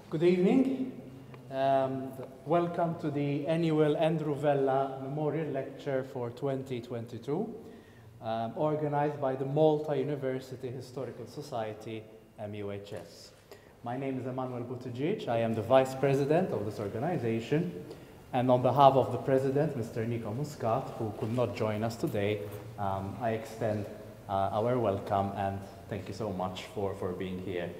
Good evening. Welcome to the annual Andrew Vella Memorial Lecture for 2022, organized by the Malta University Historical Society, MUHS. My name is Emanuel Buttigieg. I am the Vice President of this organization. And on behalf of the President, Mr. Nico Muscat, who could not join us today, I extend our welcome and thank you so much for being here.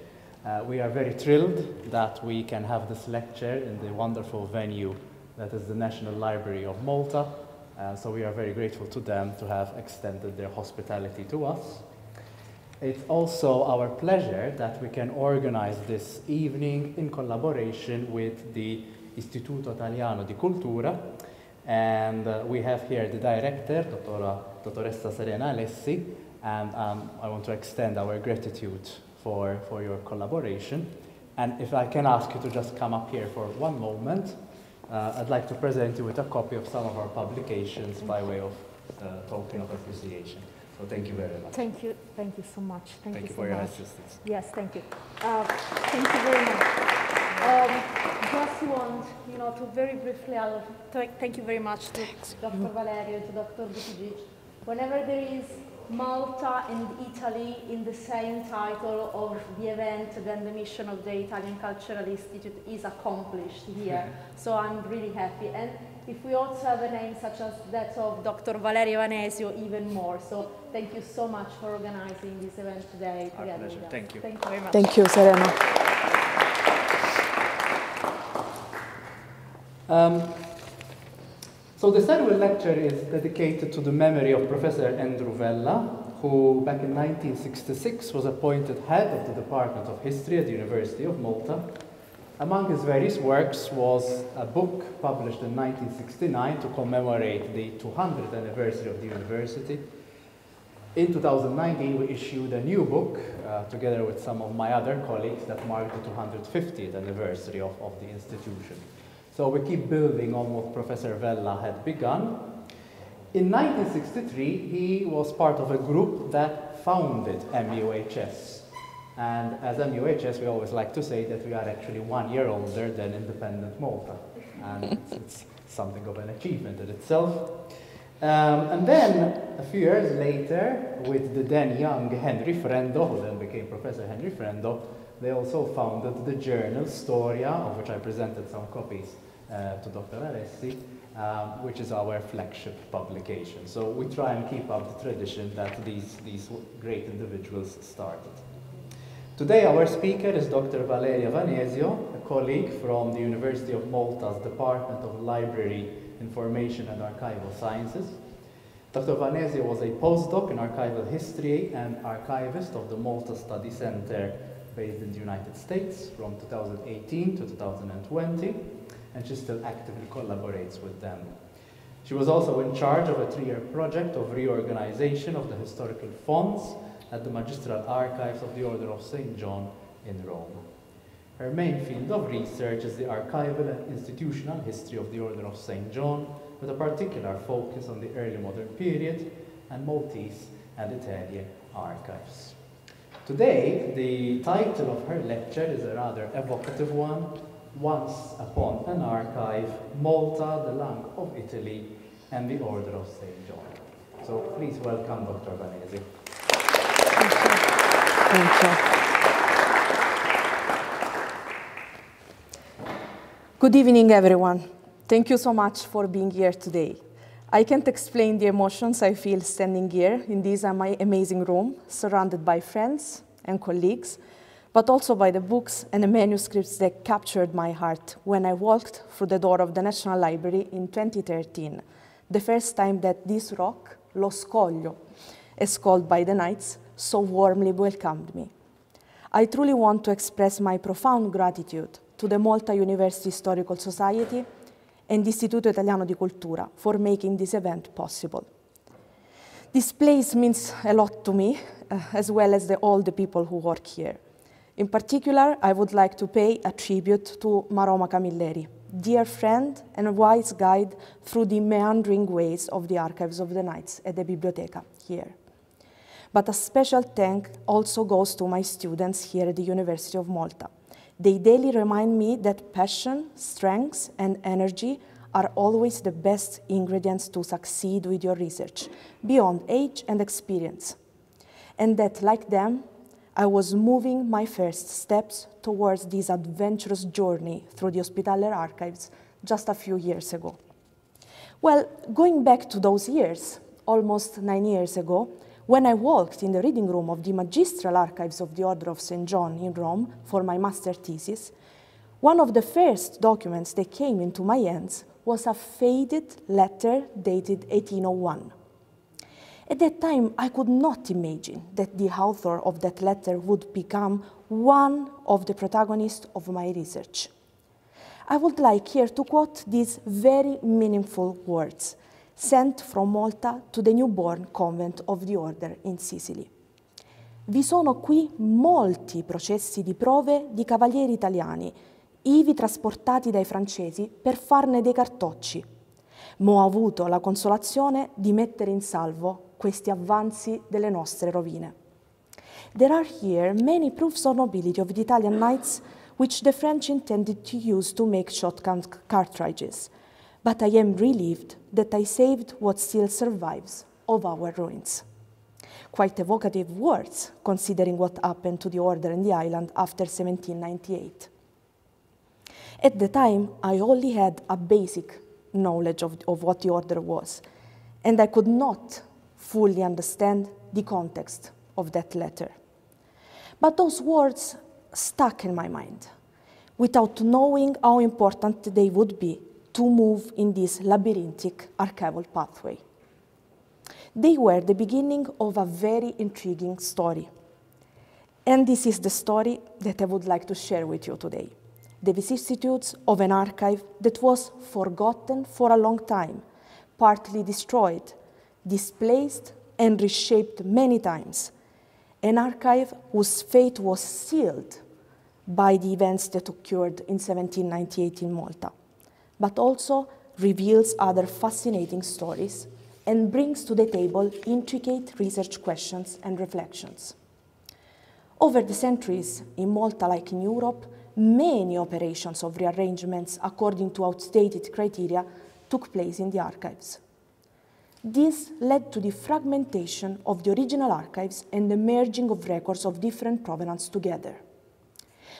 We are very thrilled that we can have this lecture in the wonderful venue that is the National Library of Malta. So we are very grateful to them to have extended their hospitality to us. It's also our pleasure that we can organize this evening in collaboration with the Istituto Italiano di Cultura. And we have here the director, Dottoressa Serena Alessi, and I want to extend our gratitude for your collaboration. And if I can ask you to just come up here for one moment, I'd like to present you with a copy of some of our publications by way of token of appreciation. So thank you very much. Thank you so much. Thank you for your assistance. Yes, thank you. Thank you very much. Just want, to very briefly, thank you very much to Dr. Valeria, to Dr. Buttigieg. Whenever there is Malta and Italy in the same title of the event, then the mission of the Italian Cultural Institute is accomplished here. So I'm really happy. And if we also have a name such as that of Dr. Valeria Vanesio, even more. So thank you so much for organizing this event today. Our pleasure. Thank you. Thank you very much. Thank you, Serena. So this annual lecture is dedicated to the memory of Professor Andrew Vella, who back in 1966 was appointed head of the Department of History at the University of Malta. Among his various works was a book published in 1969 to commemorate the 200th anniversary of the university. In 2019, we issued a new book together with some of my other colleagues that marked the 250th anniversary of the institution. So we keep building on what Professor Vella had begun. In 1963, he was part of a group that founded MUHS. And as MUHS, we always like to say that we are actually 1 year older than independent Malta. And it's something of an achievement in itself. And then, a few years later, with the then young Henry Frendo, who then became Professor Henry Frendo, they also founded the journal Storia, of which I presented some copies to Dr. Alessi, which is our flagship publication. So we try and keep up the tradition that these great individuals started. Today our speaker is Dr. Valeria Vanesio, a colleague from the University of Malta's Department of Library, Information and Archival Sciences. Dr. Vanesio was a postdoc in archival history and archivist of the Malta Study Center based in the United States from 2018 to 2020. And she still actively collaborates with them. She was also in charge of a 3-year project of reorganization of the historical fonds at the Magistral Archives of the Order of St. John in Rome. Her main field of research is the archival and institutional history of the Order of St. John, with a particular focus on the early modern period and Maltese and Italian archives. Today, the title of her lecture is a rather evocative one, Once Upon an Archive, Malta, the Langue of Italy, and the Order of St. John. So please welcome Dr. Vanesio. Thank you. Good evening, everyone. Thank you so much for being here today. I can't explain the emotions I feel standing here in this amazing room, surrounded by friends and colleagues, but also by the books and the manuscripts that captured my heart when I walked through the door of the National Library in 2013, the first time that this rock, Lo Scoglio, as called by the Knights, so warmly welcomed me. I truly want to express my profound gratitude to the Malta University Historical Society and the Istituto Italiano di Cultura for making this event possible. This place means a lot to me, as well as all the people who work here. In particular, I would like to pay a tribute to Maroma Camilleri, dear friend and wise guide through the meandering ways of the archives of the Knights at the Biblioteca here. But a special thank also goes to my students here at the University of Malta, They daily remind me that passion, strength, and energy are always the best ingredients to succeed with your research, beyond age and experience. And that, like them, I was moving my first steps towards this adventurous journey through the Hospitaller archives just a few years ago. Well, going back to those years, almost 9 years ago, when I walked in the reading room of the Magistral Archives of the Order of St. John in Rome for my master thesis, one of the first documents that came into my hands was a faded letter dated 1801. At that time, I could not imagine that the author of that letter would become one of the protagonists of my research. I would like here to quote these very meaningful words sent from Malta to the newborn convent of the Order in Sicily. Vi sono qui molti processi di prove di cavalieri italiani, ivi trasportati dai francesi per farne dei cartocci. Ma ho avuto la consolazione di mettere in salvo questi avanzi delle nostre rovine. There are here many proofs of nobility of the Italian knights which the French intended to use to make shotgun cartridges, but I am relieved that I saved what still survives of our ruins. Quite evocative words, considering what happened to the Order in the island after 1798. At the time, I only had a basic knowledge of what the Order was, and I could not fully understand the context of that letter. But those words stuck in my mind, without knowing how important they would be to move in this labyrinthic archival pathway. They were the beginning of a very intriguing story. And this is the story that I would like to share with you today. The vicissitudes of an archive that was forgotten for a long time, partly destroyed, displaced, and reshaped many times. An archive whose fate was sealed by the events that occurred in 1798 in Malta, but also reveals other fascinating stories and brings to the table intricate research questions and reflections. Over the centuries, in Malta, like in Europe, many operations of rearrangements according to outdated criteria took place in the archives. This led to the fragmentation of the original archives and the merging of records of different provenance together.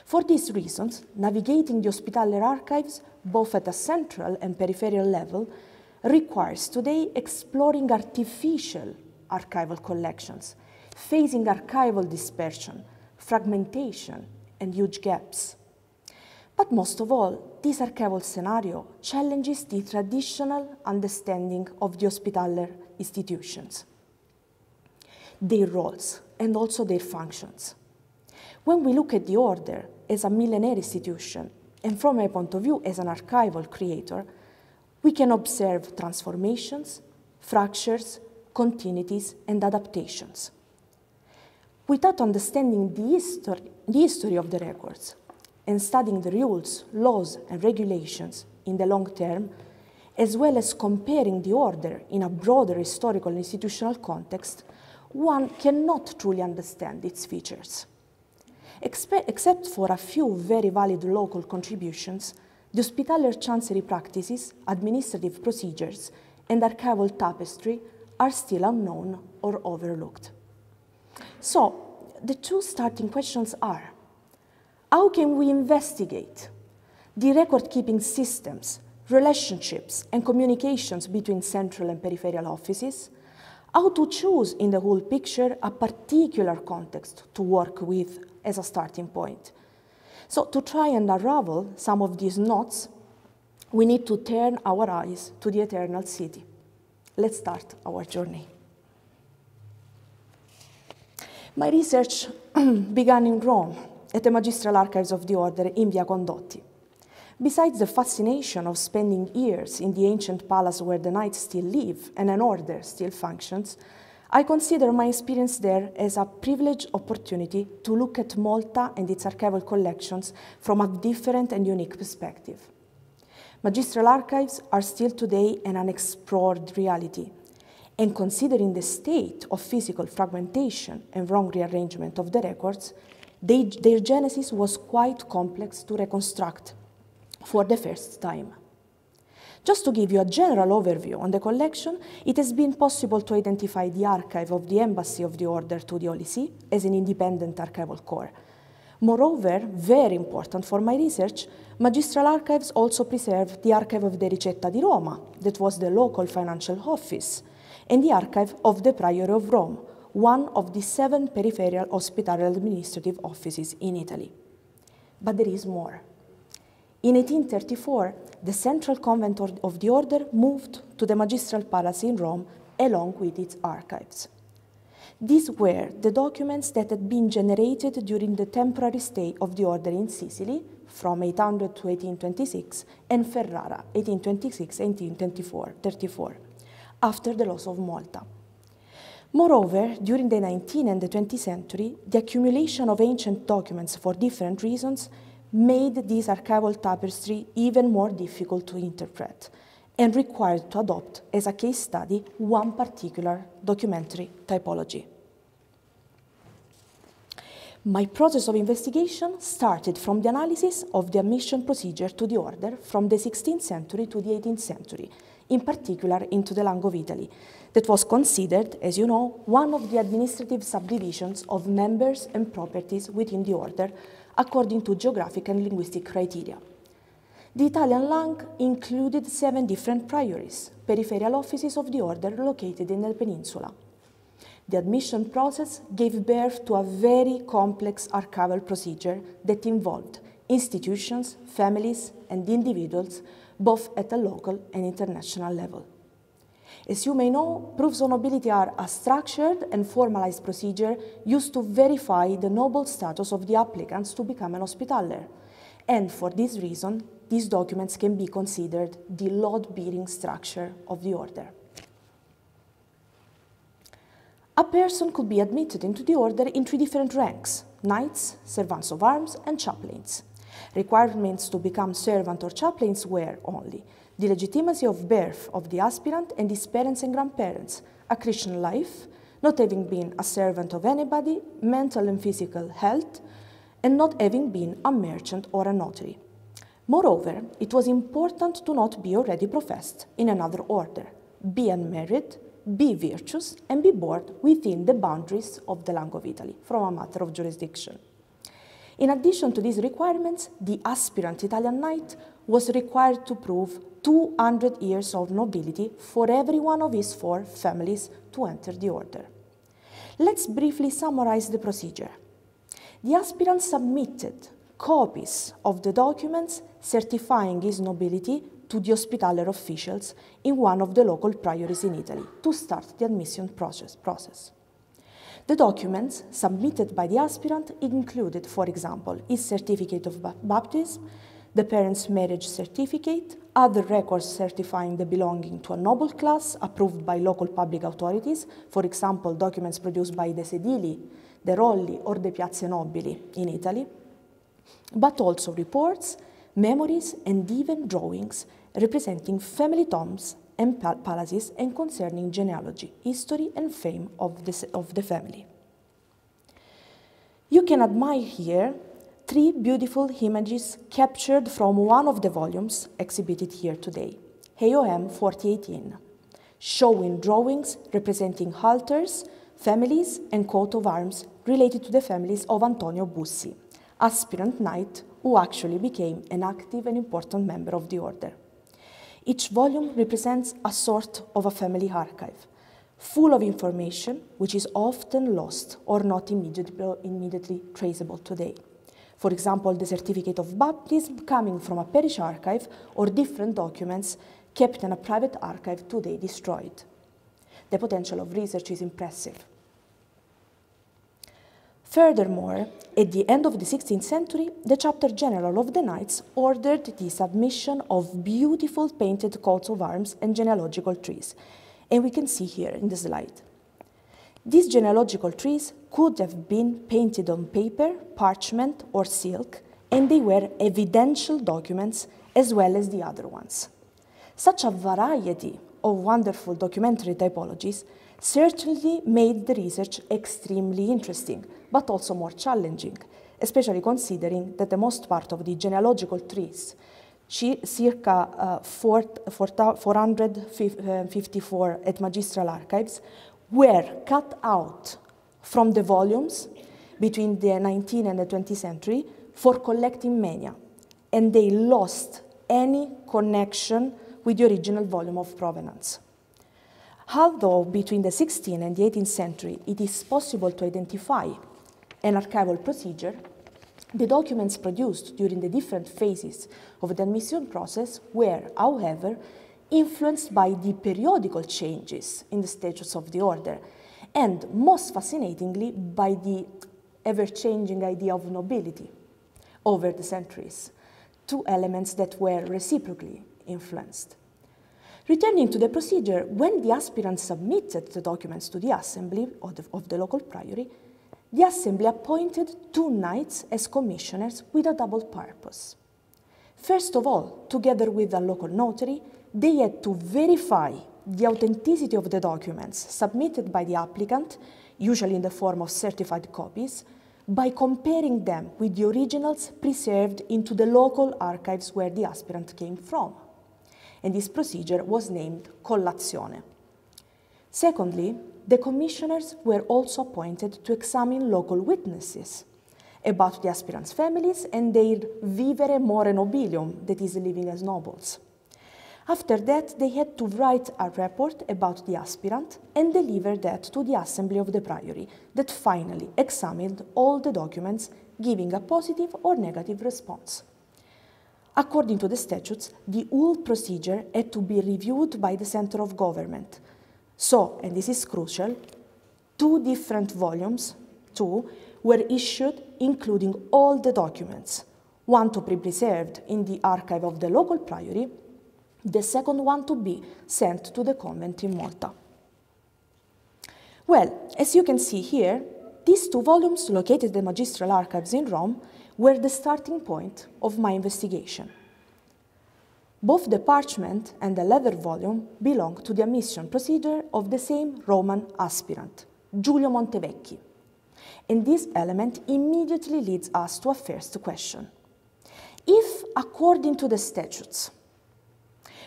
For these reasons, navigating the Hospitaller archives, both at a central and peripheral level, requires today exploring artificial archival collections, facing archival dispersion, fragmentation, and huge gaps. But most of all, this archival scenario challenges the traditional understanding of the Hospitaller institutions, their roles, and also their functions. When we look at the Order as a millenary institution, and from my point of view as an archival creator, we can observe transformations, fractures, continuities, and adaptations. Without understanding the history of the records and studying the rules, laws, and regulations in the long term, as well as comparing the Order in a broader historical and institutional context, one cannot truly understand its features. Except for a few very valid local contributions, the Hospitaller chancery practices, administrative procedures, and archival tapestry are still unknown or overlooked. So, the two starting questions are: how can we investigate the record-keeping systems, relationships, and communications between central and peripheral offices? How to choose in the whole picture a particular context to work with as a starting point? So to try and unravel some of these knots, we need to turn our eyes to the Eternal City. Let's start our journey. My research began in Rome, at the Magistral Archives of the Order in Via Condotti. Besides the fascination of spending years in the ancient palace where the knights still live and an order still functions, I consider my experience there as a privileged opportunity to look at Malta and its archival collections from a different and unique perspective. Magistral archives are still today an unexplored reality, and considering the state of physical fragmentation and wrong rearrangement of the records, Their genesis was quite complex to reconstruct for the first time. Just to give you a general overview on the collection, it has been possible to identify the archive of the Embassy of the Order to the Holy See as an independent archival core. Moreover, very important for my research, Magistral Archives also preserved the archive of the Ricetta di Roma, that was the local financial office, and the archive of the Priory of Rome, one of the 7 peripheral hospital administrative offices in Italy. But there is more. In 1834, the central convent of the order moved to the Magistral Palace in Rome along with its archives. These were the documents that had been generated during the temporary stay of the order in Sicily from 800 to 1826 and Ferrara, 1826 and 1834, after the loss of Malta. Moreover, during the 19th and the 20th century, the accumulation of ancient documents for different reasons made this archival tapestry even more difficult to interpret and required to adopt as a case study one particular documentary typology. My process of investigation started from the analysis of the admission procedure to the order from the 16th century to the 18th century, in particular into the Langue of Italy, that was considered, as you know, one of the administrative subdivisions of members and properties within the order, according to geographic and linguistic criteria. The Italian Langue included 7 different priories, peripheral offices of the order located in the peninsula. The admission process gave birth to a very complex archival procedure that involved institutions, families, and individuals, both at a local and international level. As you may know, proofs of nobility are a structured and formalized procedure used to verify the noble status of the applicants to become an hospitaller. And for this reason, these documents can be considered the load-bearing structure of the order. A person could be admitted into the order in 3 different ranks: knights, servants of arms, and chaplains. Requirements to become servant or chaplains were only the legitimacy of birth of the aspirant and his parents and grandparents, a Christian life, not having been a servant of anybody, mental and physical health, and not having been a merchant or a notary. Moreover, it was important to not be already professed in another order, be unmarried, be virtuous, and be born within the boundaries of the Langue of Italy, from a matter of jurisdiction. In addition to these requirements, the aspirant Italian knight was required to prove 200 years of nobility for every one of his 4 families to enter the order. Let's briefly summarize the procedure. The aspirant submitted copies of the documents certifying his nobility to the hospitaller officials in one of the local priories in Italy to start the admission process. The documents submitted by the aspirant included, for example, his certificate of baptism, the parents' marriage certificate, other records certifying the belonging to a noble class approved by local public authorities, for example, documents produced by the sedili, the rolli, or the piazze nobili in Italy, but also reports, memories, and even drawings representing family tombs and palaces and concerning genealogy, history, and fame of the family. You can admire here 3 beautiful images captured from one of the volumes exhibited here today, AOM 4018, showing drawings representing altars, families, and coat of arms related to the families of Antonio Bussi, aspirant knight who actually became an active and important member of the order. Each volume represents a sort of a family archive, full of information which is often lost or not immediately traceable today. For example, the certificate of baptism coming from a parish archive or different documents kept in a private archive today destroyed. The potential of research is impressive. Furthermore, at the end of the 16th century, the Chapter General of the Knights ordered the submission of beautiful painted coats of arms and genealogical trees, and we can see here in the slide. These genealogical trees could have been painted on paper, parchment, or silk, and they were evidential documents as well as the other ones. Such a variety of wonderful documentary typologies certainly made the research extremely interesting, but also more challenging, especially considering that the most part of the genealogical trees, circa 454 at Magistral Archives, were cut out from the volumes between the 19th and the 20th century for collecting mania, and they lost any connection with the original volume of provenance. Although between the 16th and the 18th century it is possible to identify an archival procedure, the documents produced during the different phases of the admission process were, however, influenced by the periodical changes in the status of the order, and most fascinatingly by the ever-changing idea of nobility over the centuries, two elements that were reciprocally influenced. Returning to the procedure, when the aspirant submitted the documents to the assembly of the local priory, the assembly appointed 2 knights as commissioners with a double purpose. First of all, together with a local notary, they had to verify the authenticity of the documents submitted by the applicant, usually in the form of certified copies, by comparing them with the originals preserved into the local archives where the aspirant came from. And this procedure was named collazione. Secondly, the commissioners were also appointed to examine local witnesses about the aspirants' families and their vivere more nobilium, that is, living as nobles. After that, they had to write a report about the aspirant and deliver that to the assembly of the priory, that finally examined all the documents, giving a positive or negative response. According to the statutes, the whole procedure had to be reviewed by the center of government. So, and this is crucial, 2 different volumes, were issued including all the documents, one to be preserved in the archive of the local priory, the second one to be sent to the convent in Malta. Well, as you can see here, these 2 volumes located at the Magistral Archives in Rome were the starting point of my investigation. Both the parchment and the leather volume belong to the admission procedure of the same Roman aspirant, Giulio Montevecchi. And this element immediately leads us to a first question. If, according to the statutes,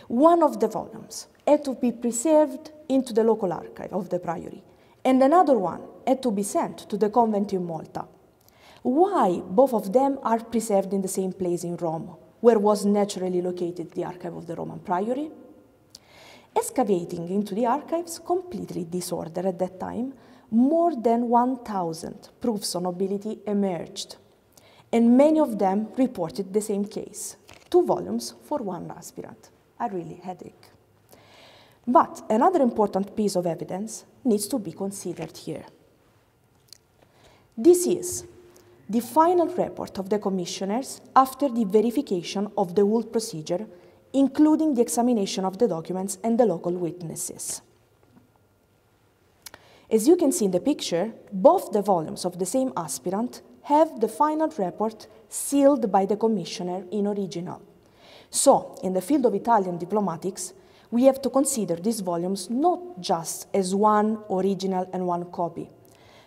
one of the volumes had to be preserved into the local archive of the priory, and another one had to be sent to the convent in Malta, why both of them are preserved in the same place in Rome, where was naturally located the archive of the Roman priory? Excavating into the archives, completely disordered at that time, more than 1,000 proofs of nobility emerged, and many of them reported the same case, 2 volumes for 1 aspirant. A really headache. But another important piece of evidence needs to be considered here. This is the final report of the commissioners after the verification of the whole procedure, including the examination of the documents and the local witnesses. As you can see in the picture, both the volumes of the same aspirant have the final report sealed by the commissioner in original. So, in the field of Italian diplomatics, we have to consider these volumes not just as 1 original and 1 copy,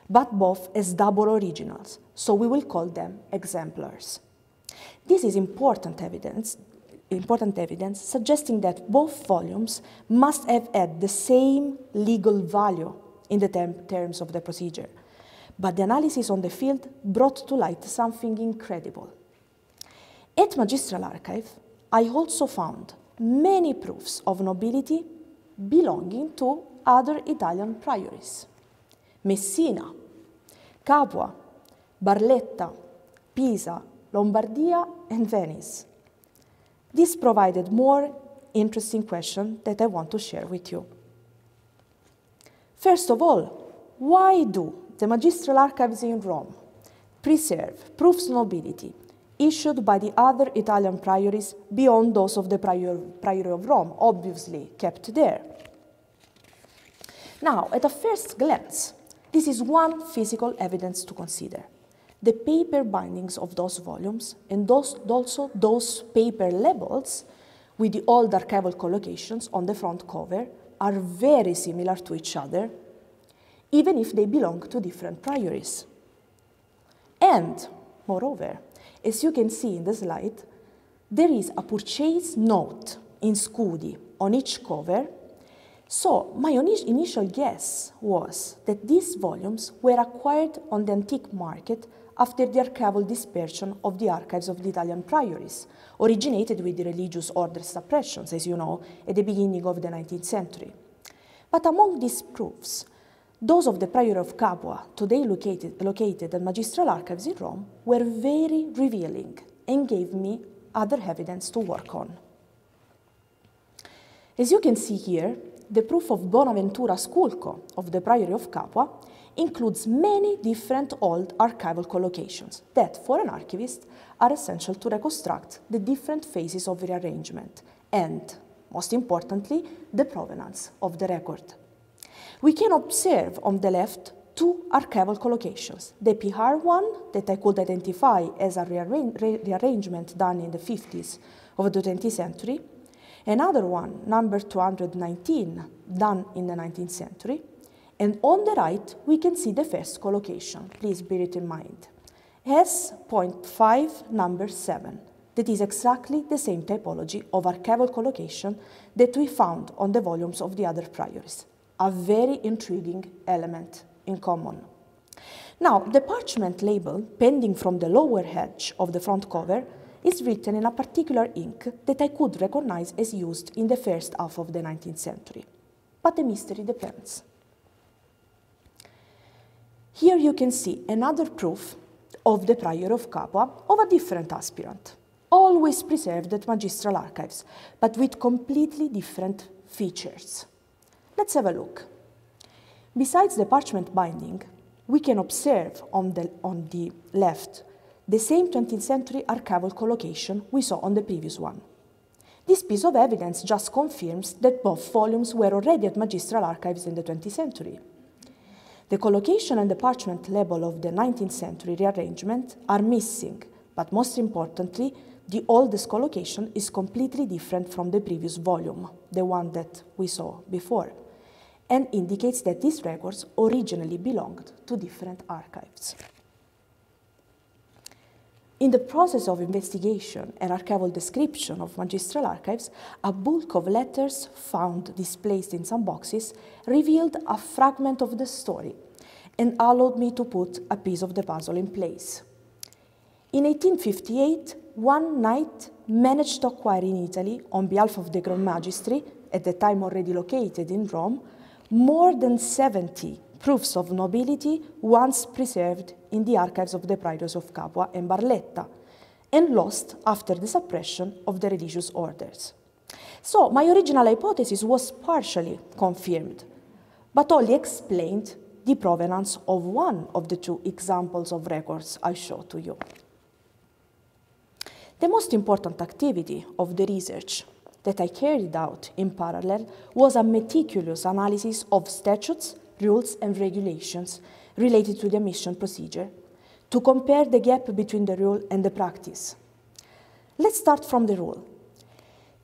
but both as double originals, so we will call them exemplars. This is important evidence suggesting that both volumes must have had the same legal value in the terms of the procedure. But the analysis on the field brought to light something incredible. At Magistral Archive, I also found many proofs of nobility belonging to other Italian priories. Messina, Capua, Barletta, Pisa, Lombardia, and Venice. This provided more interesting questions that I want to share with you. First of all, why do the Magistral Archives in Rome preserve proofs of nobility issued by the other Italian priories beyond those of the Priory of Rome, obviously kept there? Now, at a first glance, this is one physical evidence to consider. The paper bindings of those volumes and also those paper labels with the old archival collocations on the front cover are very similar to each other, even if they belong to different priories. And Moreover, as you can see in the slide, there is a purchase note in scudi on each cover. So my initial guess was that these volumes were acquired on the antique market after the archival dispersion of the archives of the Italian priories, originated with the religious order suppressions, as you know, at the beginning of the 19th century. But among these proofs, those of the Priory of Capua, today located at Magistral Archives in Rome, were very revealing and gave me other evidence to work on. As you can see here, the proof of Bonaventura Sculco of the Priory of Capua includes many different old archival collocations that, for an archivist, are essential to reconstruct the different phases of rearrangement and, most importantly, the provenance of the record. We can observe on the left two archival collocations, the PR one that I could identify as a rearrangement done in the 50s of the 20th century, another one, number 219, done in the 19th century, and on the right we can see the first collocation, please bear it in mind, S.5 number 7, that is exactly the same typology of archival collocation that we found on the volumes of the other priories, a very intriguing element in common. Now, the parchment label, pending from the lower edge of the front cover, is written in a particular ink that I could recognize as used in the first half of the 19th century. But the mystery depends. Here you can see another proof of the Priory of Capua of a different aspirant, always preserved at Magistral Archives, but with completely different features. Let's have a look. Besides the parchment binding, we can observe on the left the same 20th century archival collocation we saw on the previous one. This piece of evidence just confirms that both volumes were already at Magistral Archives in the 20th century. The collocation and the parchment label of the 19th century rearrangement are missing, but most importantly, the oldest collocation is completely different from the previous volume, the one that we saw before, and indicates that these records originally belonged to different archives. In the process of investigation and archival description of Magistral Archives, a bulk of letters found displaced in some boxes revealed a fragment of the story and allowed me to put a piece of the puzzle in place. In 1858, one knight managed to acquire in Italy, on behalf of the Grand Magistry, at the time already located in Rome, more than 70 proofs of nobility once preserved in the archives of the Priories of Capua and Barletta, and lost after the suppression of the religious orders. So my original hypothesis was partially confirmed, but only explained the provenance of one of the two examples of records I showed to you. The most important activity of the research that I carried out in parallel was a meticulous analysis of statutes, rules and regulations related to the admission procedure to compare the gap between the rule and the practice. Let's start from the rule.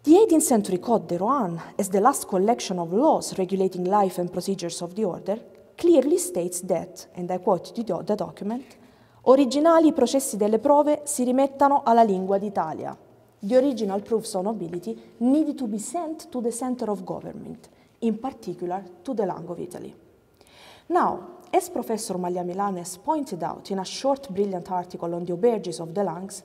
The 18th century Code de Rohan, as the last collection of laws regulating life and procedures of the order, clearly states that, and I quote the document, originali processi delle prove si rimettano alla lingua d'Italia. The original proofs of nobility needed to be sent to the center of government, in particular to the Langue of Italy. Now, as Professor Milanes pointed out in a short, brilliant article on the auberges of the Langues,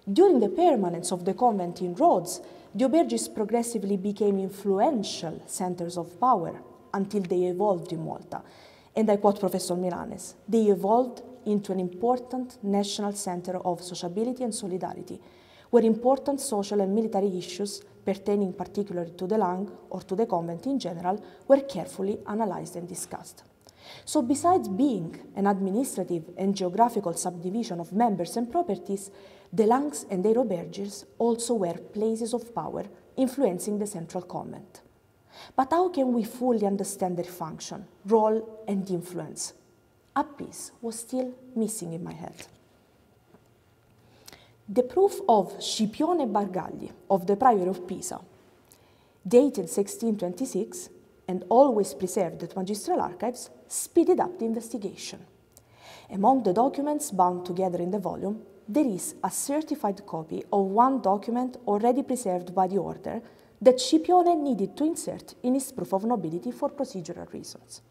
during the permanence of the convent in Rhodes, the auberges progressively became influential centers of power until they evolved in Malta. And I quote Professor Milanes, they evolved into an important national center of sociability and solidarity, where important social and military issues pertaining particularly to the Langue or to the convent in general were carefully analyzed and discussed. So besides being an administrative and geographical subdivision of members and properties, the Langues and their auberges also were places of power influencing the central convent. But how can we fully understand their function, role and influence? A piece was still missing in my head. The proof of Scipione Bargagli of the Priory of Pisa, dated 1626 and always preserved at Magistral Archives, speeded up the investigation. Among the documents bound together in the volume, there is a certified copy of one document already preserved by the order that Scipione needed to insert in his proof of nobility for procedural reasons.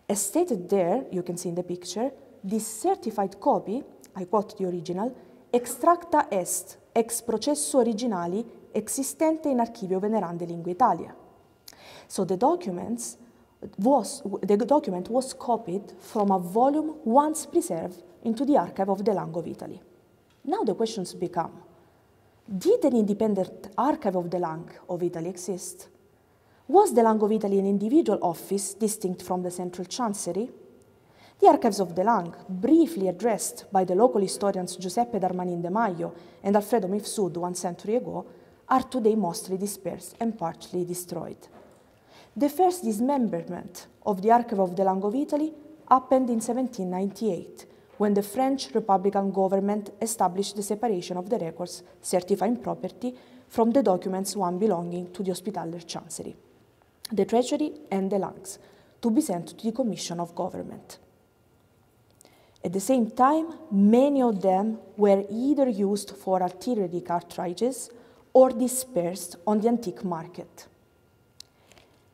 As stated there, you can see in the picture, this certified copy, I quote the original, extracta est ex processo originali existente in archivio venerande Lingue Italia. So the document was copied from a volume once preserved into the archive of the Langue of Italy. Now the questions become, did an independent archive of the Langue of Italy exist? Was the Langue of Italy an individual office distinct from the central chancery? The archives of the Langue, briefly addressed by the local historians Giuseppe d'Armanin de Maio and Alfredo Mifsud 1 century ago, are today mostly dispersed and partially destroyed. The first dismemberment of the archive of the Langue of Italy happened in 1798, when the French Republican government established the separation of the records certifying property from the documents one belonging to the Hospitaller Chancery, the Treasury and the Langues, to be sent to the Commission of Government. At the same time, many of them were either used for artillery cartridges or dispersed on the antique market.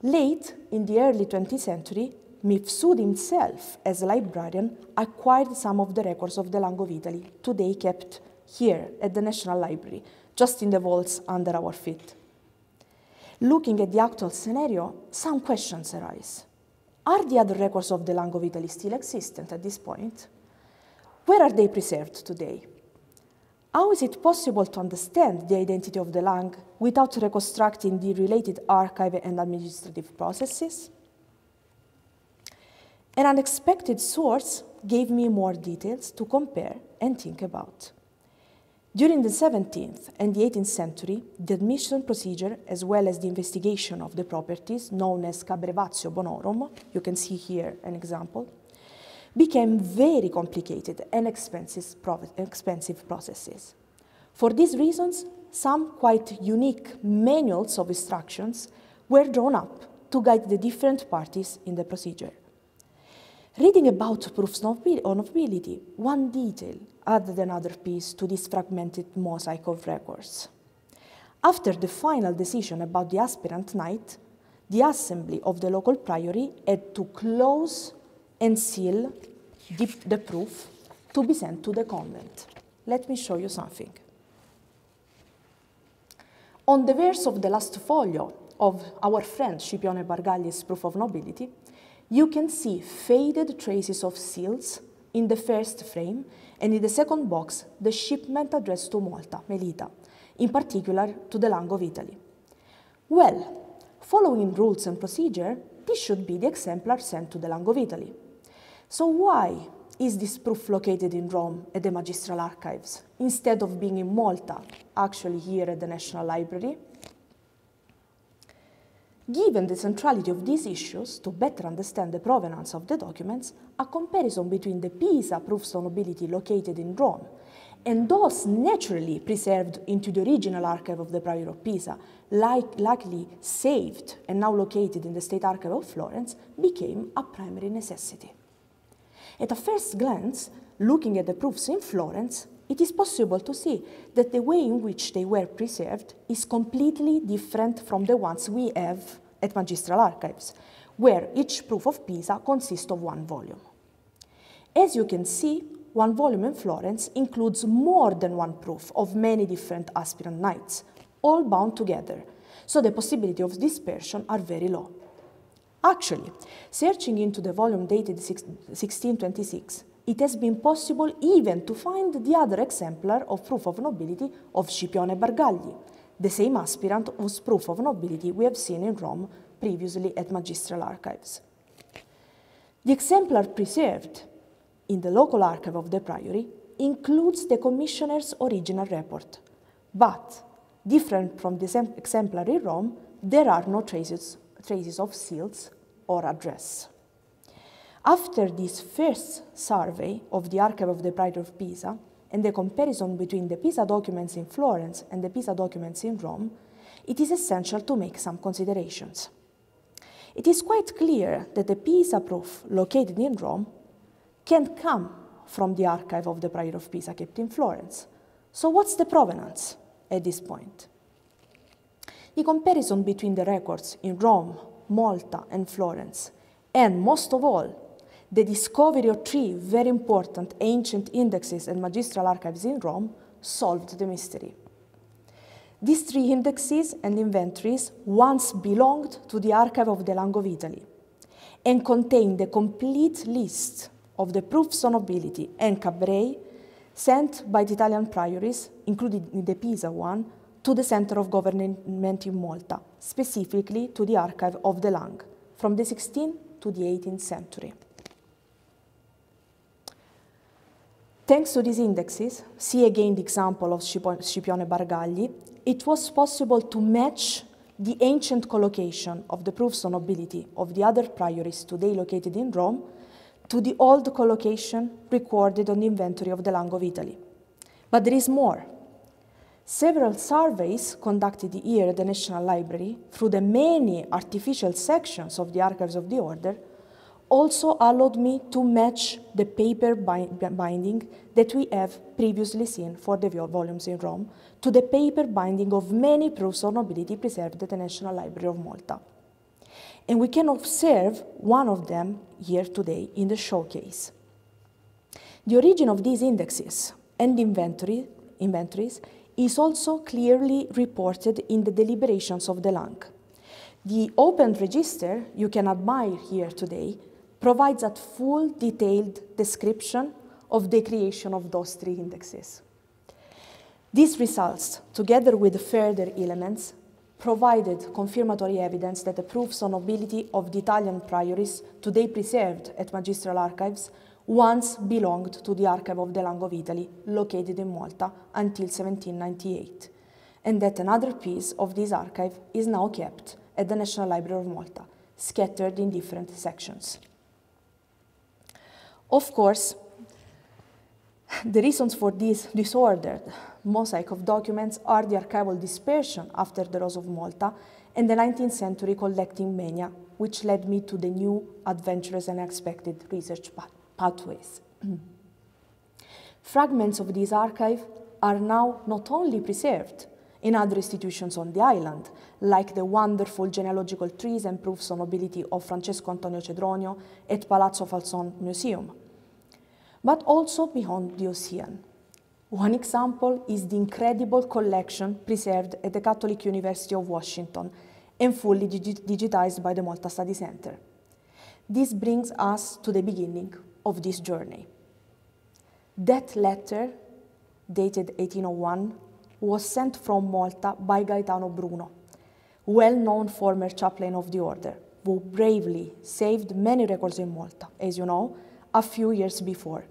Late in the early 20th century, Mifsud himself, as a librarian, acquired some of the records of the Langue of Italy, today kept here at the National Library, just in the vaults under our feet. Looking at the actual scenario, some questions arise. Are the other records of the Langue of Italy still existent at this point? Where are they preserved today? How is it possible to understand the identity of the Langue without reconstructing the related archive and administrative processes? An unexpected source gave me more details to compare and think about. During the 17th and the 18th century, the admission procedure, as well as the investigation of the properties, known as cabrevatio bonorum, you can see here an example, became very complicated and expensive processes. For these reasons, some quite unique manuals of instructions were drawn up to guide the different parties in the procedure. Reading about proofs of nobility, one detail added another piece to this fragmented mosaic of records. After the final decision about the aspirant knight, the assembly of the local priory had to close and seal the proof to be sent to the convent. Let me show you something. On the verse of the last folio of our friend Scipione Bargagli's proof of nobility, you can see faded traces of seals in the first frame, and in the second box, the shipment addressed to Malta, Melita, in particular to the Langue of Italy. Well, following rules and procedure, this should be the exemplar sent to the Langue of Italy. So why is this proof located in Rome at the Magistral Archives, instead of being in Malta, actually here at the National Library? Given the centrality of these issues, to better understand the provenance of the documents, a comparison between the Pisa proofs of nobility located in Rome and those naturally preserved into the original archive of the Priory of Pisa, likely saved and now located in the State Archive of Florence, became a primary necessity. At a first glance, looking at the proofs in Florence, it is possible to see that the way in which they were preserved is completely different from the ones we have at Magistral Archives, where each proof of Pisa consists of one volume. As you can see, one volume in Florence includes more than one proof of many different aspirant knights, all bound together, so the possibility of dispersion are very low. Actually, searching into the volume dated 1626, it has been possible even to find the other exemplar of proof of nobility of Scipione Bargagli, the same aspirant whose proof of nobility we have seen in Rome previously at Magistral Archives. The exemplar preserved in the local archive of the Priory includes the commissioner's original report, but different from the exemplar in Rome, there are no traces of seals or address. After this first survey of the archive of the Priory of Pisa and the comparison between the Pisa documents in Florence and the Pisa documents in Rome, it is essential to make some considerations. It is quite clear that the Pisa proof located in Rome can come from the archive of the Priory of Pisa kept in Florence. So what's the provenance at this point? The comparison between the records in Rome, Malta, and Florence, and most of all, the discovery of 3 very important ancient indexes and magistral archives in Rome solved the mystery. These 3 indexes and inventories once belonged to the archive of the Langue of Italy and contained the complete list of the proofs of nobility and cabrei sent by the Italian priories, including the Pisa one, to the Center of Government in Malta, specifically to the archive of the Langue, from the 16th to the 18th century. Thanks to these indexes, see again the example of Scipione Bargagli, it was possible to match the ancient collocation of the proofs of nobility of the other priories today located in Rome to the old collocation recorded on the inventory of the Langue of Italy. But there is more. Several surveys conducted here at the National Library through the many artificial sections of the archives of the order also allowed me to match the paper binding that we have previously seen for the volumes in Rome to the paper binding of many proofs of nobility preserved at the National Library of Malta. And we can observe one of them here today in the showcase. The origin of these indexes and inventories is also clearly reported in the deliberations of the Langue. The open register you can admire here today provides a full detailed description of the creation of those 3 indexes. These results, together with further elements, provided confirmatory evidence that the proofs of nobility of the Italian priories today preserved at Magistral Archives once belonged to the archive of the Langue of Italy, located in Malta until 1798, and that another piece of this archive is now kept at the National Library of Malta, scattered in different sections. Of course, the reasons for this disordered mosaic of documents are the archival dispersion after the loss of Malta and the 19th century collecting mania, which led me to the new, adventurous and unexpected research pathways. Fragments of this archive are now not only preserved in other institutions on the island, like the wonderful genealogical trees and proofs of nobility of Francesco Antonio Cedronio at Palazzo Falzon Museum, but also beyond the ocean. One example is the incredible collection preserved at the Catholic University of Washington and fully digitized by the Malta Study Center. This brings us to the beginning of this journey. That letter, dated 1801, was sent from Malta by Gaetano Bruno, well-known former chaplain of the order, who bravely saved many records in Malta, as you know, a few years before,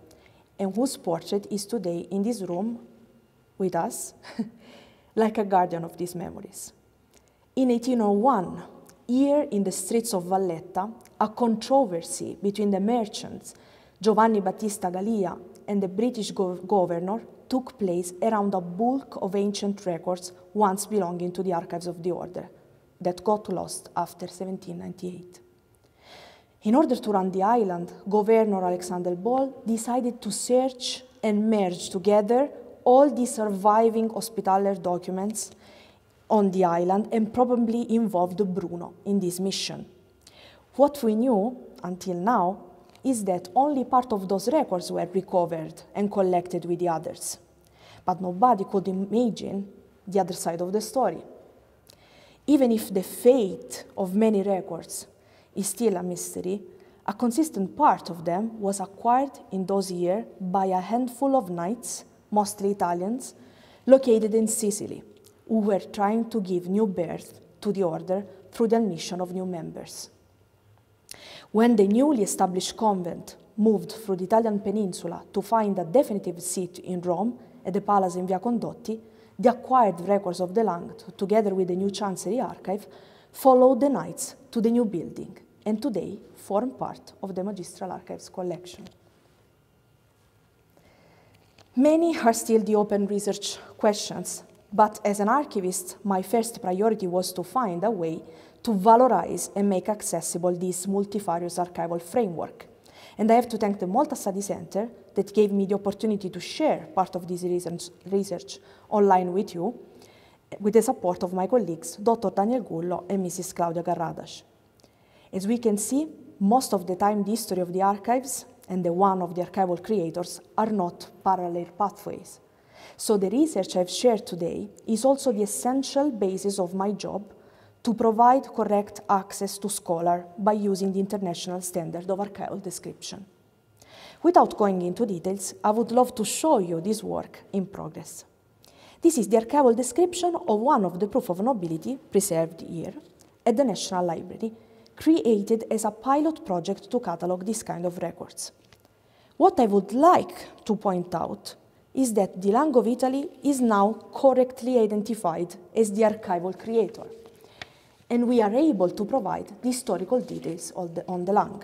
and whose portrait is today in this room with us, like a guardian of these memories. In 1801, here in the streets of Valletta, a controversy between the merchants Giovanni Battista Gallia and the British governor took place around a bulk of ancient records once belonging to the archives of the order that got lost after 1798. In order to run the island, Governor Alexander Ball decided to search and merge together all the surviving hospitaller documents on the island and probably involved Bruno in this mission. What we knew until now is that only part of those records were recovered and collected with the others. But nobody could imagine the other side of the story. Even if the fate of many records is still a mystery, a consistent part of them was acquired in those years by a handful of knights, mostly Italians, located in Sicily, who were trying to give new birth to the order through the admission of new members. When the newly established convent moved through the Italian peninsula to find a definitive seat in Rome at the palace in Via Condotti, the acquired records of the Langue, together with the new chancery archive, followed the knights to the new building, and today form part of the Magistral Archives collection. Many are still the open research questions, but as an archivist, my first priority was to find a way to valorize and make accessible this multifarious archival framework, And I have to thank the Malta Study Center that gave me the opportunity to share part of this research online with you, with the support of my colleagues, Dr. Daniel Gullo and Mrs. Claudia Garradas. As we can see, most of the time the history of the archives and the one of the archival creators are not parallel pathways. So the research I've shared today is also the essential basis of my job to provide correct access to scholar by using the international standard of archival description. Without going into details, I would love to show you this work in progress. This is the archival description of one of the proof of nobility preserved here at the National Library, created as a pilot project to catalog this kind of records. What I would like to point out is that the Langue of Italy is now correctly identified as the archival creator, and we are able to provide the historical details on the Langue.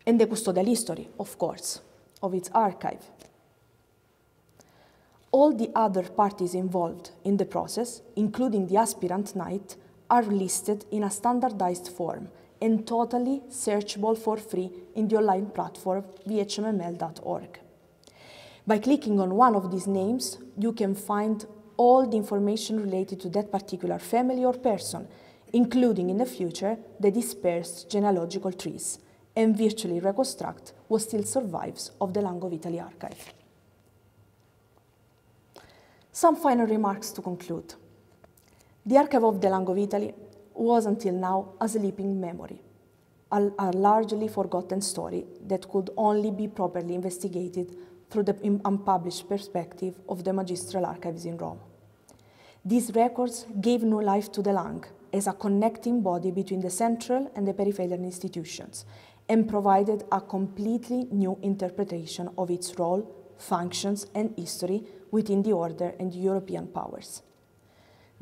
And the custodial history, of course, of its archive. All the other parties involved in the process, including the aspirant knight, are listed in a standardized form and totally searchable for free in the online platform vhmml.org. By clicking on one of these names, you can find all the information related to that particular family or person, including in the future the dispersed genealogical trees, and virtually reconstruct what still survives of the Langue of Italy archive. Some final remarks to conclude. The archive of the Langue of Italy was until now a sleeping memory, a largely forgotten story that could only be properly investigated through the unpublished perspective of the Magistral Archives in Rome. These records gave new life to the Langue as a connecting body between the central and the peripheral institutions, and provided a completely new interpretation of its role, functions, and history within the order and the European powers.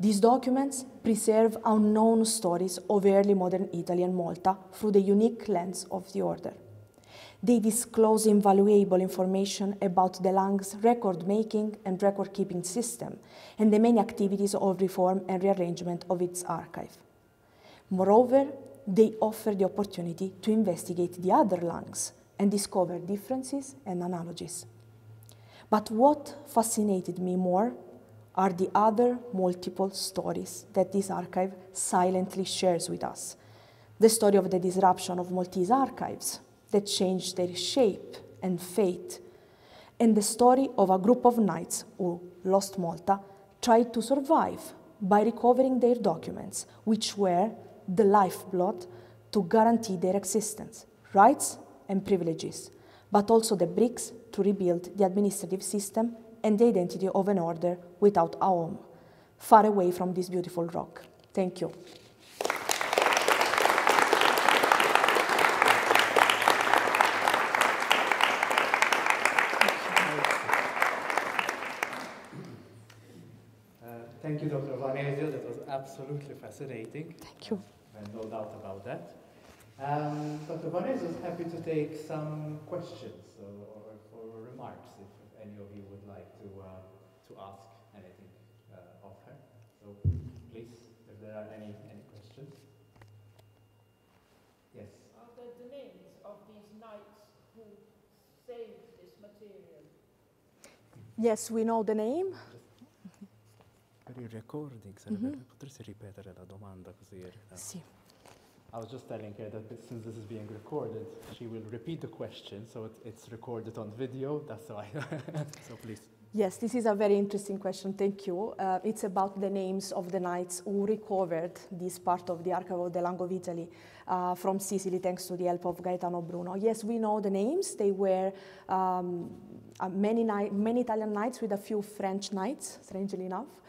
These documents preserve unknown stories of early modern Italy and Malta through the unique lens of the order. They disclose invaluable information about the Langue's record-making and record-keeping system and the many activities of reform and rearrangement of its archive. Moreover, they offer the opportunity to investigate the other Langues and discover differences and analogies. But what fascinated me more are the other multiple stories that this archive silently shares with us. The story of the disruption of Maltese archives that changed their shape and fate, and the story of a group of knights who lost Malta, tried to survive by recovering their documents, which were the lifeblood to guarantee their existence, rights and privileges, but also the bricks to rebuild the administrative system and the identity of an order without a home, far away from this beautiful rock. Thank you. Thank you, Dr. Vanesio. That was absolutely fascinating. Thank you. And no doubt about that. Dr. Vanesio is happy to take some questions or remarks if any of you would like to ask anything of her. So please, if there are any questions. Yes. Are there the names of these knights who saved this material? Yes, we know the name. Per il recording, potresti ripetere la domanda così? Sì. I was just telling her that since this is being recorded, she will repeat the question, so it's recorded on video. That's why. So please. Yes, this is a very interesting question. Thank you. It's about the names of the knights who recovered this part of the archive of the Langue of Italy from Sicily, thanks to the help of Gaetano Bruno. Yes, we know the names. They were many Italian knights with a few French knights, strangely enough,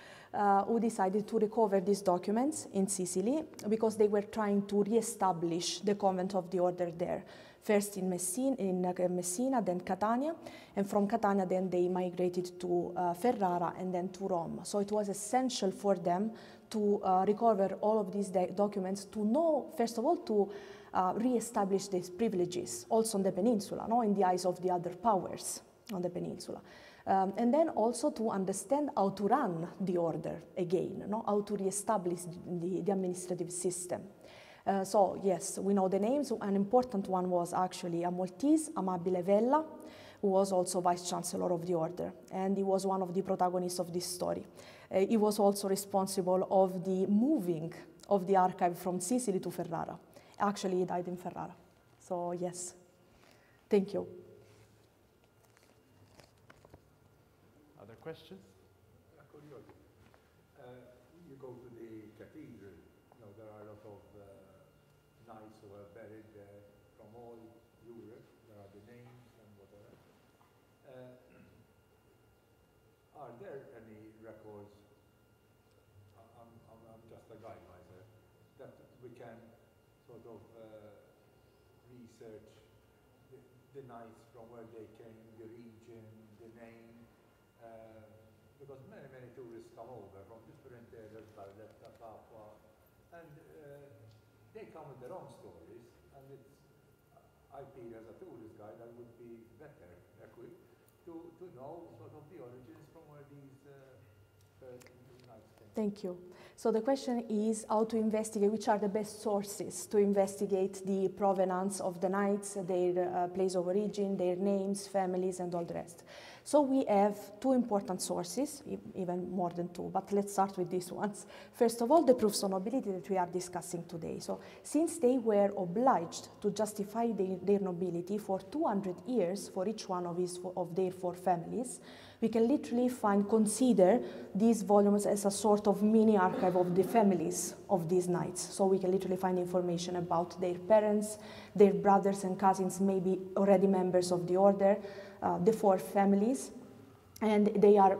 who decided to recover these documents in Sicily because they were trying to re-establish the convent of the order there. First in Messina, then Catania, and from Catania then they migrated to Ferrara and then to Rome. So it was essential for them to recover all of these documents to know, first of all, to re-establish these privileges also on the peninsula, in the eyes of the other powers on the peninsula. And then also to understand how to run the order again, how to re-establish the administrative system. So yes, we know the names. An important one was actually a Maltese, Amabile Vella, who was also Vice Chancellor of the Order, and he was one of the protagonists of this story. He was also responsible of the moving of the archive from Sicily to Ferrara. Actually, he died in Ferrara. So yes, thank you. Other questions? You go to the cathedral, you know, there are a lot of knights who are buried from all Europe. There are the names and whatever. Are there any records, I'm just a guide myself, that we can sort of research the knights from where they came, the region, the name, because many tourists come over from different areas, Barletta, Papua, and they come with their own stories, and it's, I feel as a tourist guide, I would be better equipped to know sort of the origins from where these knights came. Thank you. So the question is how to investigate, which are the best sources to investigate the provenance of the knights, their place of origin, their names, families, and all the rest. So we have two important sources, even more than two, but let's start with these ones. First of all, the proofs of nobility that we are discussing today. So since they were obliged to justify their nobility for 200 years for each one of their four families, we can literally consider these volumes as a sort of mini archive of the families of these knights. So we can literally find information about their parents, their brothers and cousins, maybe already members of the order, the four families, and they are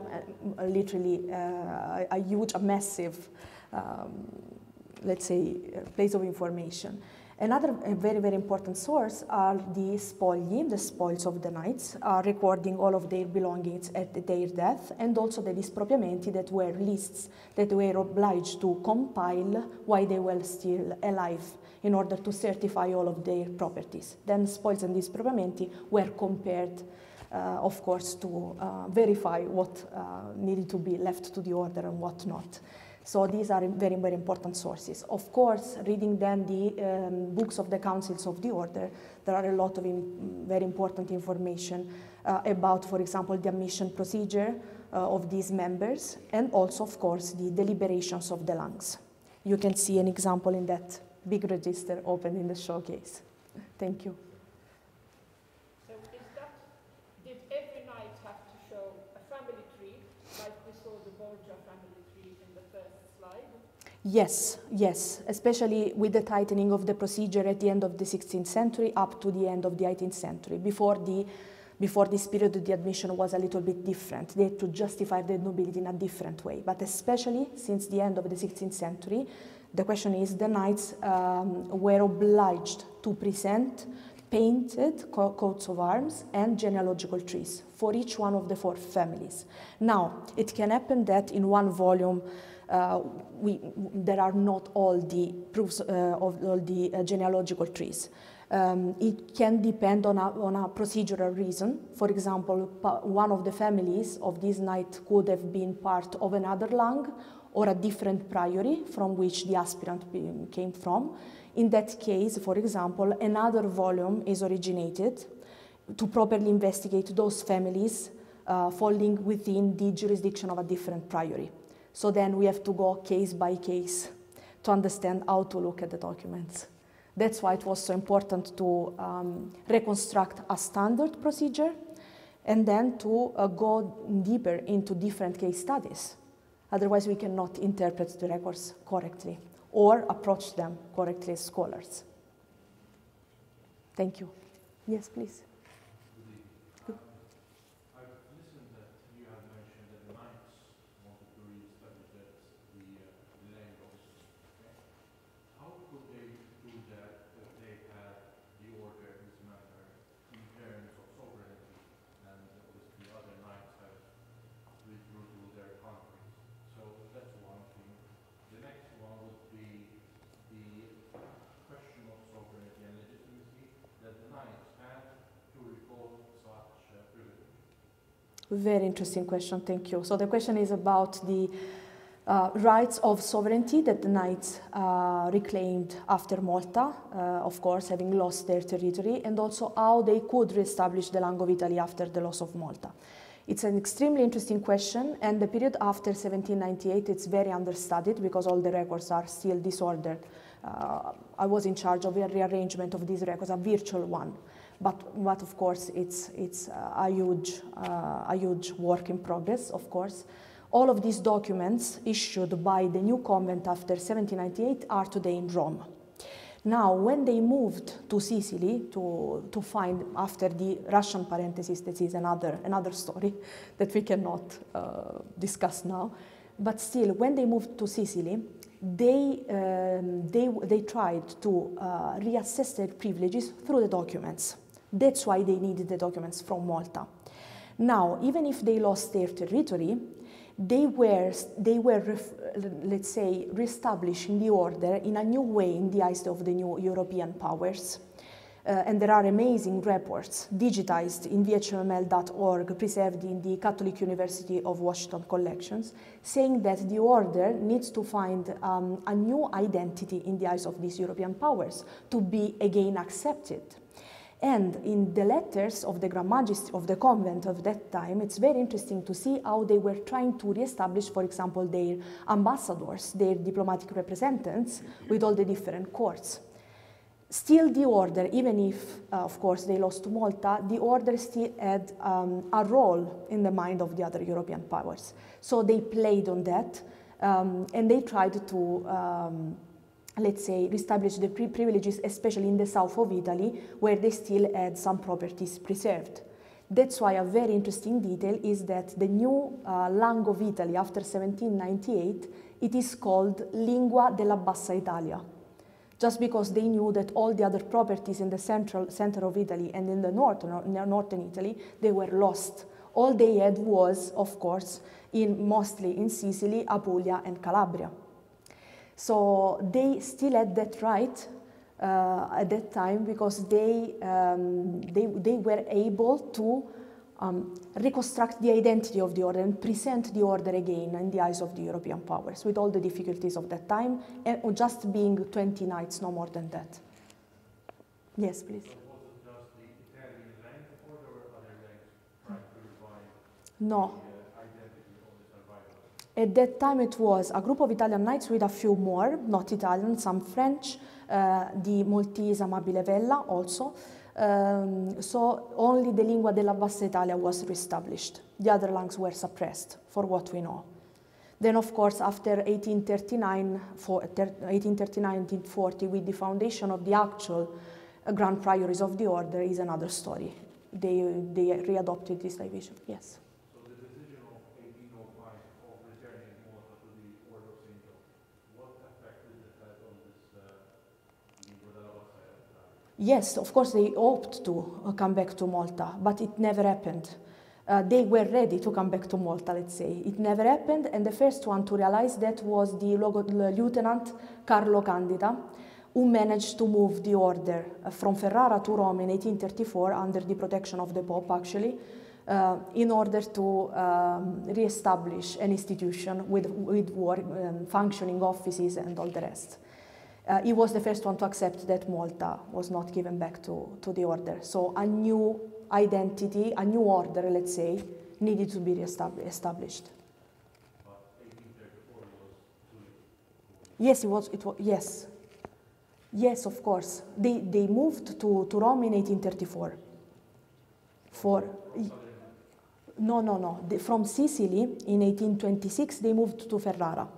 literally a massive, let's say, place of information. Another very, very important source are the spogli, the spoils of the knights, recording all of their belongings at their death, and also the dispropriamenti, that were lists that were obliged to compile while they were still alive in order to certify all of their properties. Then spoils and dispropriamenti were compared, of course, to verify what needed to be left to the order and what not. So these are very, very important sources. Of course, reading then the books of the councils of the order, there are a lot of very important information about, for example, the admission procedure of these members, and also, of course, the deliberations of the langues. You can see an example in that big register open in the showcase. Thank you. So did every knight have to show a family tree, like we saw the Borgia family tree in the first slide? Yes, yes, especially with the tightening of the procedure at the end of the 16th century up to the end of the 18th century. Before this period, the admission was a little bit different. They had to justify their nobility in a different way. But especially since the end of the 16th century, the question is, the knights were obliged to present painted coats of arms and genealogical trees for each one of the four families. Now, it can happen that in one volume there are not all the proofs of all the genealogical trees. It can depend on a procedural reason. For example, one of the families of this knight could have been part of another langue or a different priory from which the aspirant came from. In that case, for example, another volume is originated to properly investigate those families falling within the jurisdiction of a different priory. So then we have to go case by case to understand how to look at the documents. That's why it was so important to reconstruct a standard procedure and then to go deeper into different case studies. Otherwise, we cannot interpret the records correctly or approach them correctly as scholars. Thank you. Yes, please. I've listened that you have mentioned that the knights wanted to re-establish the language. Okay? How could they do that if they had the order in this matter in terms of sovereignty, and obviously other knights have withdrew to their countries? So that's one thing. The next one would be the question of sovereignty and legitimacy that the knights had to record such privilege. Very interesting question, thank you. So the question is about the rights of sovereignty that the knights reclaimed after Malta, of course, having lost their territory, and also how they could reestablish the Langue of Italy after the loss of Malta. It's an extremely interesting question, and the period after 1798, it's very understudied because all the records are still disordered. I was in charge of a rearrangement of these records, a virtual one. But of course, it's a huge work in progress, of course. All of these documents issued by the new convent after 1798 are today in Rome. Now, when they moved to Sicily to find, after the Russian parenthesis, that is another story that we cannot discuss now, but still, when they moved to Sicily, they tried to reassess their privileges through the documents. That's why they needed the documents from Malta. Now, even if they lost their territory, they were let's say, reestablishing the order in a new way in the eyes of the new European powers. And there are amazing reports digitized in vhmml.org, preserved in the Catholic University of Washington collections, saying that the order needs to find a new identity in the eyes of these European powers to be again accepted. And in the letters of the Grand Magistrate of the convent of that time, it's very interesting to see how they were trying to reestablish, for example, their ambassadors, their diplomatic representatives with all the different courts. Still the order, even if, of course, they lost to Malta, the order still had a role in the mind of the other European powers. So they played on that, and they tried to let's say, reestablish the privileges, especially in the south of Italy, where they still had some properties preserved. That's why a very interesting detail is that the new Langue of Italy after 1798, it is called Lingua della Bassa Italia, just because they knew that all the other properties in the center of Italy and in the northern Italy, they were lost. All they had was, of course, mostly in Sicily, Apulia, and Calabria. So they still had that right at that time because they were able to reconstruct the identity of the order and present the order again in the eyes of the European powers with all the difficulties of that time and just being 20 knights, no more than that. Yes, please. So was it just the Italian langue or there were other languages trying to revive No. the identity of the survivors? At that time, it was a group of Italian knights with a few more, not Italian, some French, the Maltese Amabile Vella also. So only the Lingua della Bassa Italia was reestablished. The other languages were suppressed, for what we know. Then, of course, after 1839-1840, with the foundation of the actual Grand Priories of the Order, is another story. They readopted this division, yes. Yes, of course, they hoped to come back to Malta, but it never happened. They were ready to come back to Malta, let's say. It never happened, and the first one to realize that was the Lieutenant Carlo Candida, who managed to move the order from Ferrara to Rome in 1834 under the protection of the Pope, actually, in order to re-establish an institution with functioning offices and all the rest. He was the first one to accept that Malta was not given back to the order. So a new identity, a new order, let's say, needed to be established. But 1834 was too late. Yes, yes. Yes, of course. They moved to Rome in 1834. No. From Sicily in 1826 they moved to Ferrara.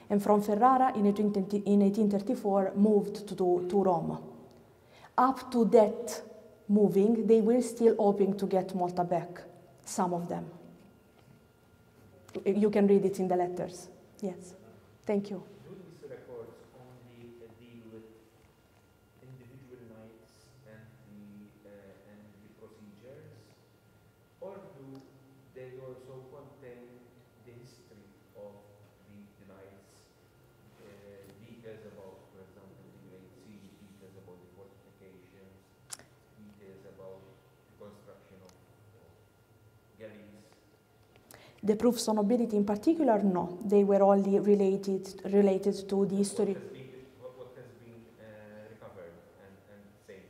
And from Ferrara in 1834 moved to Rome. Up to that moving, they were still hoping to get Malta back, some of them. You can read it in the letters. Yes, thank you. Do these records only deal with individual knights and the procedures, or do they also contain the history of the knights? Details about, for example, the Great Sea, details about the fortifications, details about the construction of galleys. The proofs on nobility in particular, no. They were only related to the history. What has been recovered and saved?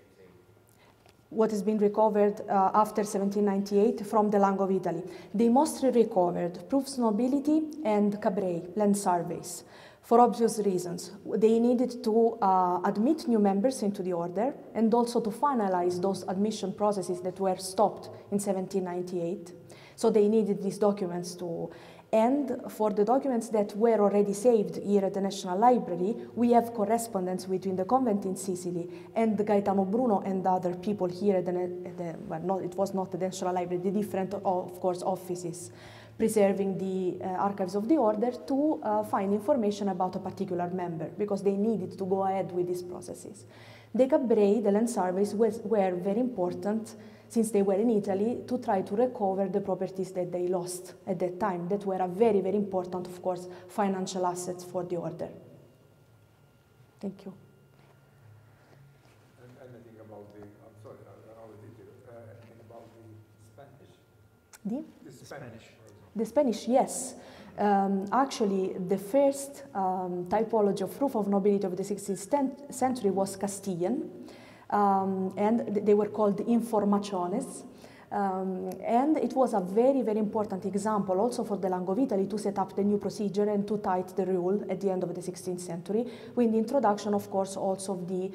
What has been recovered after 1798 from the Langue of Italy. They mostly recovered proofs nobility and cabrei, land surveys, for obvious reasons. They needed to admit new members into the order and also to finalize those admission processes that were stopped in 1798. So they needed these documents to, and for the documents that were already saved here at the National Library, we have correspondence between the convent in Sicily and Gaetano Bruno and other people here at it was not the National Library, the different, of course, offices preserving the archives of the order to find information about a particular member, because they needed to go ahead with these processes. The cabrei, the land surveys, were very important since they were in Italy to try to recover the properties that they lost at that time, that were a very, very important, of course, financial assets for the order. Thank you. And anything about the, I'm sorry, anything about the Spanish? The Spanish. The Spanish, yes. Actually, the first typology of proof of nobility of the 16th century was Castilian, and they were called informaciones. And it was a very, very important example also for the Langue of Italy to set up the new procedure and to tighten the rule at the end of the 16th century, with the introduction, of course, also of the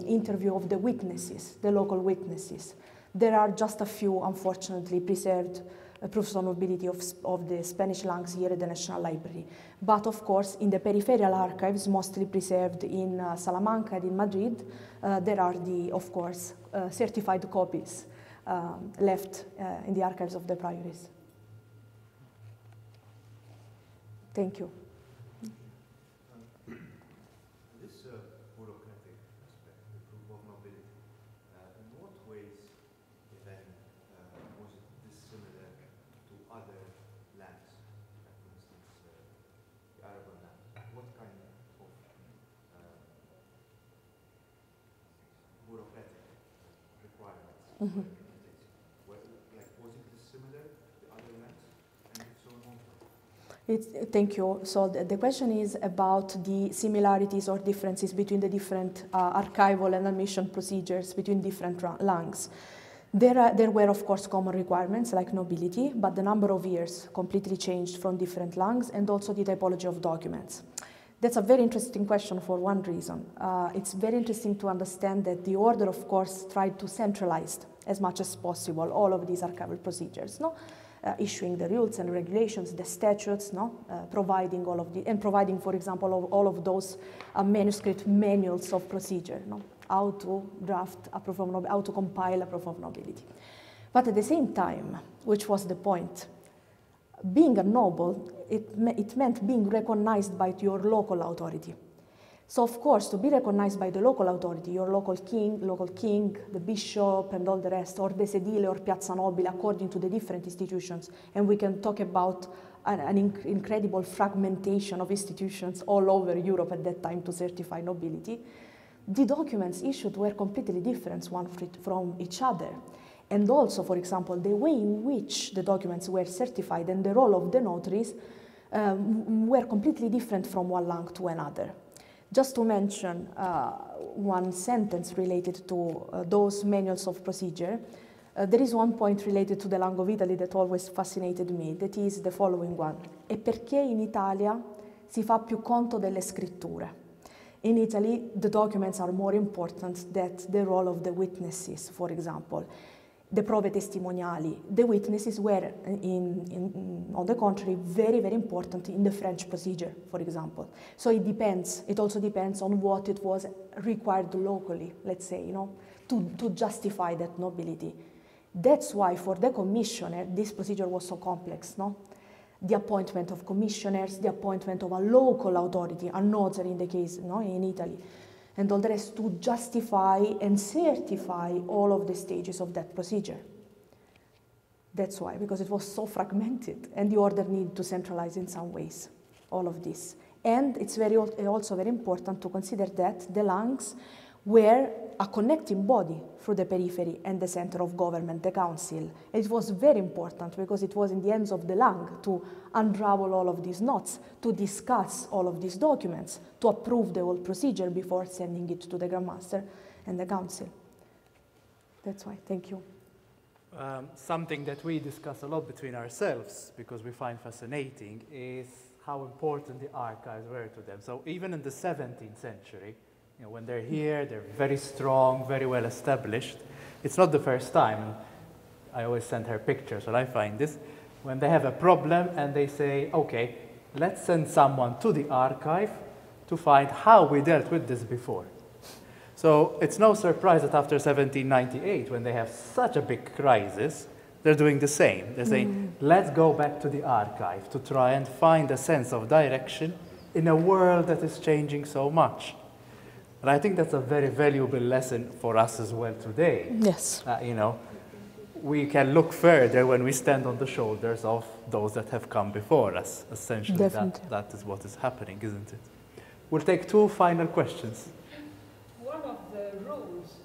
interview of the witnesses, the local witnesses. There are just a few, unfortunately, preserved proofs of nobility of the Spanish langues here at the National Library. But of course, in the peripheral archives, mostly preserved in Salamanca and in Madrid, there are of course, certified copies left in the archives of the priories. Thank you. This bureaucratic aspect, the proof of nobility, in what ways then was it dissimilar to other lands, like for instance the Arabian land? What kind of bureaucratic requirements were in place? Was it dissimilar to other lands? And if so, Thank you. So the question is about the similarities or differences between the different archival and admission procedures between different langues. There were, of course, common requirements like nobility, but the number of years completely changed from different langues, and also the typology of documents. That's a very interesting question for one reason. It's very interesting to understand that the order, of course, tried to centralize as much as possible all of these archival procedures, no? Issuing the rules and regulations, the statutes, no? Providing all of the, and providing, for example, all of those manuscript manuals of procedure, no? How to draft a proof of nobility, how to compile a proof of nobility. But at the same time, which was the point, being a noble, it meant being recognized by your local authority. So of course, to be recognized by the local authority, your local king, the bishop, and all the rest, or the sedile or piazza nobile, according to the different institutions, and we can talk about an incredible fragmentation of institutions all over Europe at that time to certify nobility, the documents issued were completely different one from each other. And also, for example, the way in which the documents were certified and the role of the notaries were completely different from one langue to another. Just to mention one sentence related to those manuals of procedure, there is one point related to the Langue of Italy that always fascinated me, that is the following one. E perché in Italia si fa più conto delle scritture? In Italy, the documents are more important than the role of the witnesses, for example. The prove testimoniali, the witnesses were, on the contrary, very, very important in the French procedure, for example. So it depends, it also depends on what it was required locally, let's say, you know, to justify that nobility. That's why for the commissioner, this procedure was so complex, no? The appointment of commissioners, the appointment of a local authority, a notary in the case, no, in Italy, and all the rest to justify and certify all of the stages of that procedure. That's why, because it was so fragmented, and the order needed to centralize in some ways all of this. And it's also very important to consider that the langues were a connecting body through the periphery and the center of government, the council. It was very important because it was in the hands of the Langue to unravel all of these knots, to discuss all of these documents, to approve the whole procedure before sending it to the Grand Master and the council. That's why, thank you. Something that we discuss a lot between ourselves, because we find fascinating, is how important the archives were to them. So even in the 17th century, you know, when they're here, they're very strong, very well established. It's not the first time. I always send her pictures when I find this. When they have a problem and they say, okay, let's send someone to the archive to find how we dealt with this before. So it's no surprise that after 1798, when they have such a big crisis, they're doing the same. They're saying, let's go back to the archive to try and find a sense of direction in a world that is changing so much. And I think that's a very valuable lesson for us as well today. Yes. You know, we can look further when we stand on the shoulders of those that have come before us. Essentially, that is what is happening, isn't it? We'll take 2 final questions. One of the rules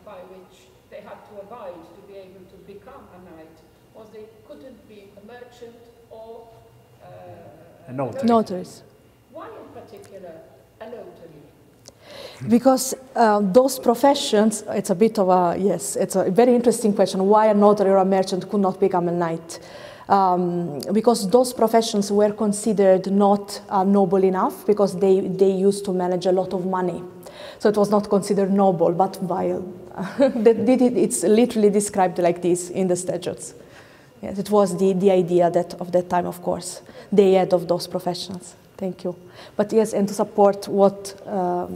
by which they had to abide to be able to become a knight was they couldn't be a merchant or a notary. Notaries. Why in particular a notary? Because those professions, it's a bit of a, yes, it's a very interesting question, why a notary or a merchant could not become a knight. Because those professions were considered not noble enough, because they used to manage a lot of money. So it was not considered noble, but vile. It's literally described like this in the statutes. Yes, it was the idea that of that time, of course, they had of those professions. Thank you. But yes, and to support what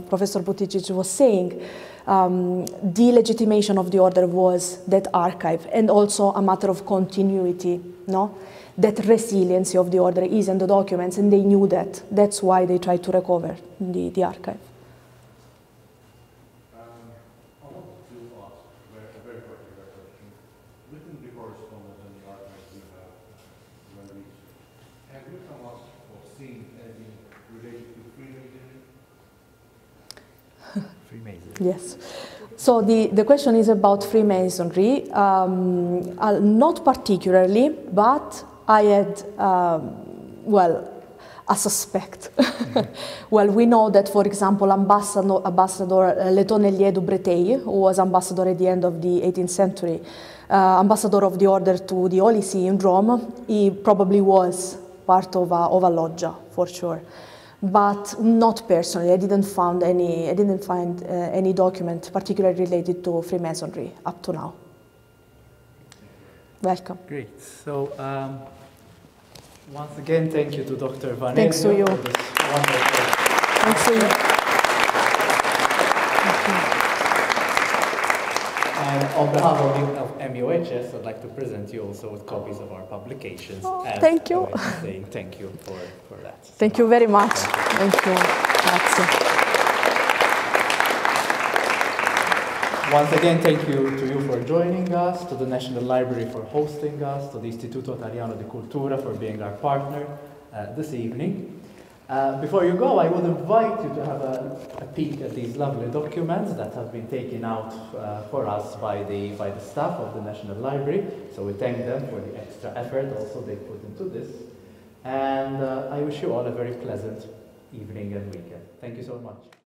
Professor Buttigieg was saying, the legitimation of the order was that archive, and also a matter of continuity, no? That resiliency of the order is in the documents, and they knew that. That's why they tried to recover the archive. I want to ask a very particular question. Within the correspondence and the archives you have released, have you come up or seen anything related to Freemasonry? Freemasonry. Yes. So the question is about Freemasonry. Not particularly, but I had, well, a suspect. Well, we know that, for example, Ambassador Le Tonnelier du Breteil, who was ambassador at the end of the 18th century, ambassador of the order to the Holy See in Rome, he probably was part of a loggia, for sure. But not personally. I didn't find any document particularly related to Freemasonry up to now. Welcome. Great. So once again, thank you to Dr. Vanesio. Thanks to you. For this wonderful. Thanks to you. And on behalf of MUHS, I'd like to present you also with copies of our publications. Oh, thank you. Saying thank you for that. Thank you very much. Thank you. Grazie. Once again, thank you to you for joining us, to the National Library for hosting us, to the Istituto Italiano di Cultura for being our partner this evening. Before you go, I would invite you to have a peek at these lovely documents that have been taken out for us by the staff of the National Library. So we thank them for the extra effort also they put into this. And I wish you all a very pleasant evening and weekend. Thank you so much.